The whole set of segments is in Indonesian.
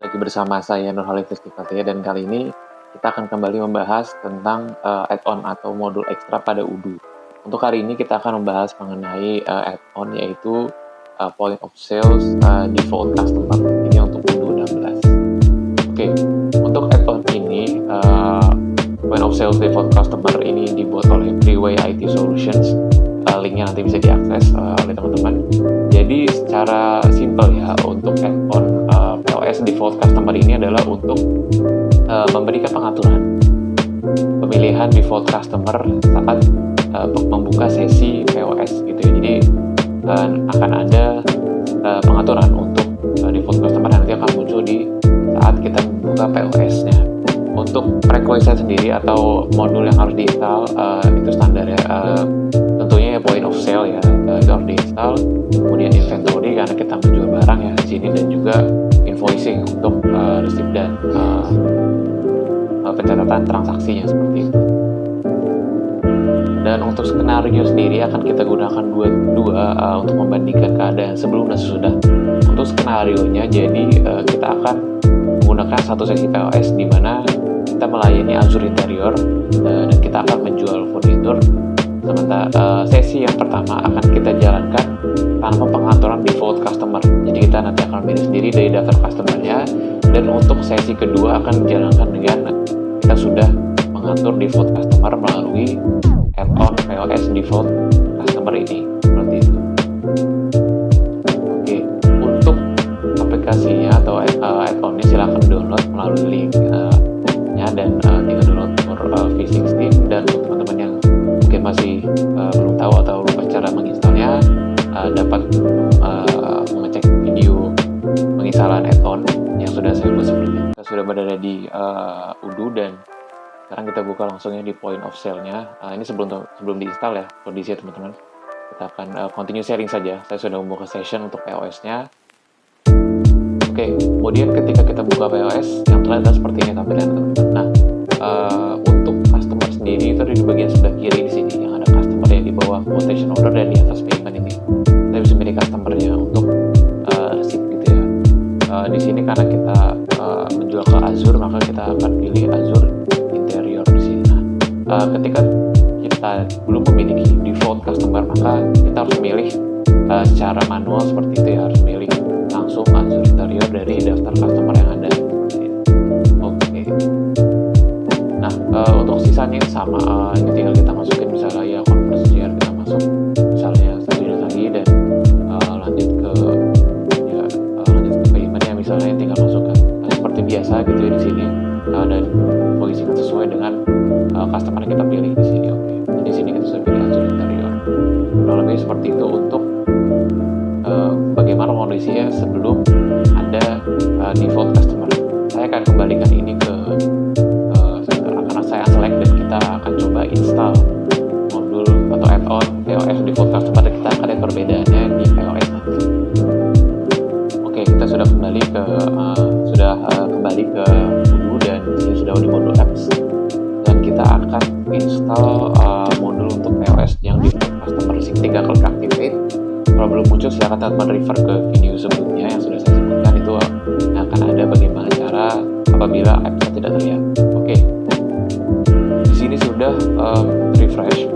lagi bersama saya Nurhalitis Kifayah dan kali ini kita akan kembali membahas tentang add-on atau modul ekstra pada Odoo. Untuk hari ini kita akan membahas mengenai add-on yaitu Point of Sales Default Customer. Ini untuk Odoo 16. Oke, untuk add-on ini Point of Sales Default Customer ini dibuat oleh Freeway IT Solutions. Linknya nanti bisa diakses oleh teman-teman. Jadi secara simple ya, untuk add-on POS Default Customer ini adalah untuk memberikan pengaturan pemilihan default customer saat membuka sesi POS gitu ya. Jadi akan ada pengaturan untuk default customer yang nanti akan muncul di saat kita membuka POS-nya. Untuk prerequisite sendiri atau modul yang harus diinstal itu standar ya. Tentunya ya point of sale ya, itu harus diinstal. Kemudian inventory karena kita menjual barang ya di sini, dan juga invoicing untuk receipt dan pencatatan transaksinya seperti itu. Dan untuk skenario sendiri akan kita gunakan dua untuk membandingkan keadaan sebelum dan sesudah. Untuk skenario-nya jadi kita akan menggunakan satu sesi POS di mana kita melayani Azure Interior dan kita akan menjual furnitur. Sementara sesi yang pertama akan kita jalankan tanpa pengaturan default customer. Jadi kita nanti akan pilih sendiri dari daftar customer-nya, dan untuk sesi kedua akan dijalankan dengan kita sudah mengatur default customer melalui add-on POS default customer ini seperti itu. Oke, untuk aplikasinya atau add-onnya silahkan download melalui linknya dan tinggal download for V16. Dan untuk teman-teman yang mungkin masih belum tahu atau lupa cara menginstalnya, dapat mengecek video penginstalan add-on yang sudah saya buat sebelumnya. Kita sudah berada di Odoo dan sekarang kita buka langsungnya di point of sale-nya. Ini sebelum diinstal ya kondisi teman-teman. Kita akan continue sharing saja. Saya sudah membuka session untuk POS-nya. Oke, kemudian ketika kita buka POS, yang terlihat adalah seperti ini tampilan teman-teman. Nah, untuk customer sendiri itu ada di bagian sebelah kiri di sini, yang ada customer yang di bawah quotation order dan di atas payment ini. Kita bisa milih customer-nya untuk receipt gitu ya. Di sini karena kita menjual ke Azure, maka kita akan pilih Azure Interior di sini. Nah, ketika kita belum memiliki default customer, maka kita harus memilih secara manual seperti itu ya, harus milih langsung Azure Interior dari daftar customer yang ada. Oke. Nah, untuk sisanya sama, ini tinggal kita masukin misalnya ya conversion, kita masuk misalnya 1 unit lagi dan lanjut ke payment ya, misalnya tinggal masukkan seperti biasa gitu ya di sini, dan voicing sesuai dengan customer yang kita pilih di sini. Oke. Jadi di sini kita sudah pilih Azure Interior. Kurang lebih seperti itu untuk bagaimana kondisinya sebelum ada default customer. Saya akan kembalikan ini ke karena saya select dan kita akan coba install modul atau add-on POS default customer, dan kita akan lihat perbedaannya di POS nanti. Oke, kita sudah kembali ke Odoo dan ini sudah di modul apps, dan kita akan install modul untuk POS yang default customer. Tinggal klik activate. Kalau belum muncul silahkan teman-teman refer ke video sebelumnya yang sudah saya sebutkan, itu yang akan ada bagaimana cara apabila apps tidak terlihat. Oke, di sini sudah refresh,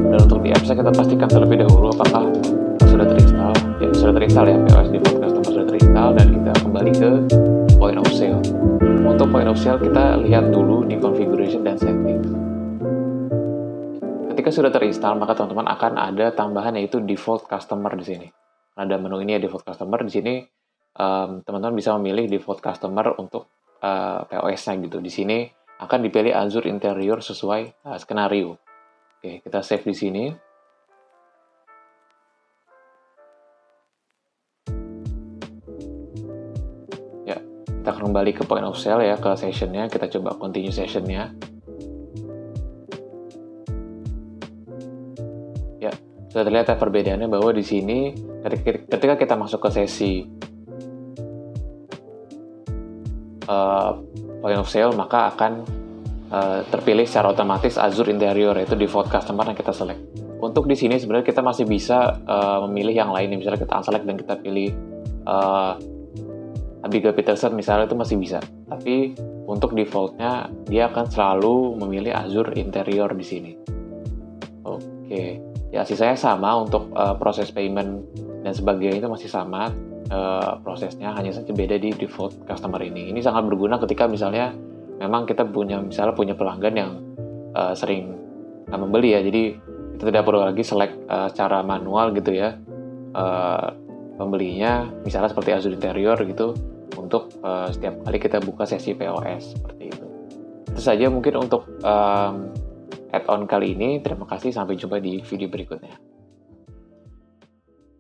dan untuk di apps kita pastikan terlebih dahulu apakah sudah terinstall. Ya, sudah terinstall ya, POS default customer sudah terinstall, dan kita kembali ke point of sale. Untuk point of sale kita lihat dulu di configuration dan settings. Ketika sudah terinstall, maka teman-teman akan ada tambahan yaitu default customer di sini. Ada menu ini ya, default customer. Di sini teman-teman bisa memilih default customer untuk POS-nya gitu. Di sini akan dipilih Azure Interior sesuai skenario. Oke, kita save di sini. Ya, kita akan kembali ke point of sale ya, ke session-nya. Kita coba continue session-nya. Ya, sudah terlihat ya perbedaannya bahwa di sini ketika kita masuk ke sesi point of sale, maka akan terpilih secara otomatis Azure Interior, yaitu default customer yang kita select. Untuk di sini sebenarnya kita masih bisa memilih yang lain, misalnya kita unselect dan kita pilih Abigail Peterson misalnya itu masih bisa, tapi untuk defaultnya dia akan selalu memilih Azure Interior di sini. Oke, ya sisanya sama untuk proses payment dan sebagainya itu masih sama prosesnya, hanya saja beda di default customer ini. Ini sangat berguna ketika misalnya memang kita punya pelanggan yang sering membeli ya, jadi kita tidak perlu lagi select secara manual gitu ya pembelinya, misalnya seperti Azure Interior gitu, untuk setiap kali kita buka sesi POS seperti itu. Itu saja mungkin untuk add-on kali ini. Terima kasih, sampai jumpa di video berikutnya.